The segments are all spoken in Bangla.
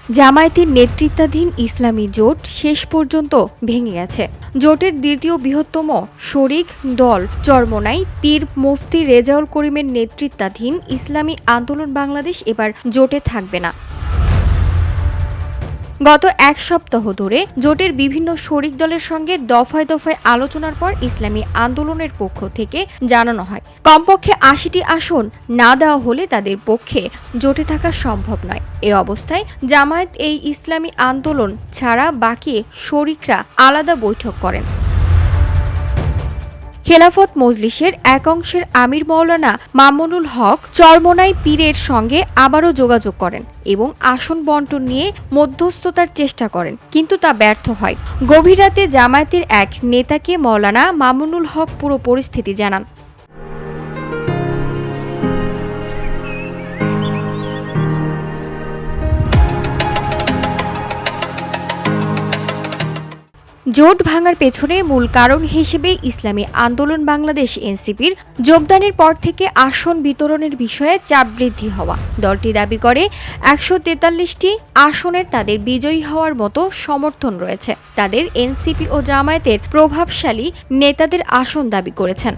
জামায়াতের নেতৃত্বাধীন ইসলামী জোট শেষ পর্যন্ত ভেঙে গেছে। জোটের দ্বিতীয় বৃহত্তম শরিক দল চরমোনাই পীর মুফতি রেজাউল করিমের নেতৃত্বাধীন ইসলামী আন্দোলন বাংলাদেশ এবার জোটে থাকবে না। গত এক সপ্তাহ ধরে জোটের বিভিন্ন শরিক দলের সঙ্গে দফায় দফায় আলোচনার পর ইসলামী আন্দোলনের পক্ষ থেকে জানানো হয়, কমপক্ষে ৮০টি আসন না দেওয়া হলে তাদের পক্ষে জোটে থাকা সম্ভব নয়। এ অবস্থায় জামায়াত এই ইসলামী আন্দোলন ছাড়া বাকি শরিকরা আলাদা বৈঠক করেন। খেলাফত মজলিসের এক অংশের আমির মাওলানা মামুনুল হক চরমোনাই পীরের সঙ্গে আবারও যোগাযোগ করেন এবং আসন বণ্টন নিয়ে মধ্যস্থতার চেষ্টা করেন, কিন্তু তা ব্যর্থ হয়। গভীর রাতে জামায়াতের এক নেতাকে মাওলানা মামুনুল হক পুরো পরিস্থিতি জানান। জোট ভাঙার পেছনে মূল কারণ হিসেবে ইসলামী আন্দোলন বাংলাদেশ এনসিপির যোগদানের পর থেকে আসন বিতরণের বিষয়ে চাপ বৃদ্ধি হওয়া। দলটি দাবি করে ১৪৩টি আসনের তাদের বিজয়ী হওয়ার মতো সমর্থন রয়েছে। তাদের এনসিপি ও জামায়াতের প্রভাবশালী নেতাদের আসন দাবি করেছেন।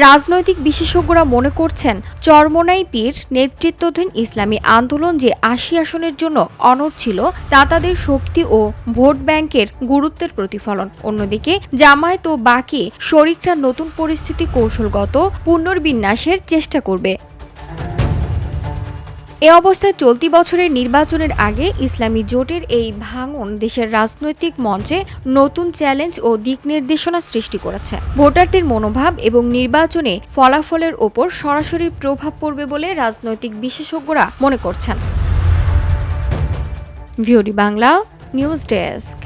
রাজনৈতিক বিশেষজ্ঞরা মনে করছেন, চরমোনাই পীর নেতৃত্বাধীন ইসলামী আন্দোলন যে ৮০ আসনের জন্য অনড় ছিল তা তাদের শক্তি ও ভোট ব্যাংকের গুরুত্বের প্রতিফলন। অন্যদিকে জামায়াত ও বাকি শরিকরা নতুন পরিস্থিতি কৌশলগত পুনর্বিন্যাসের চেষ্টা করবে। এ অবস্থায় চলতি বছরের নির্বাচনের আগে ইসলামী জোটের এই ভাঙন দেশের রাজনৈতিক মঞ্চে নতুন চ্যালেঞ্জ ও দিক নির্দেশনা সৃষ্টি করেছে। ভোটারদের মনোভাব এবং নির্বাচনে ফলাফলের ওপর সরাসরি প্রভাব পড়বে বলে রাজনৈতিক বিশেষজ্ঞরা মনে করছেন। VOD Bangla news desk.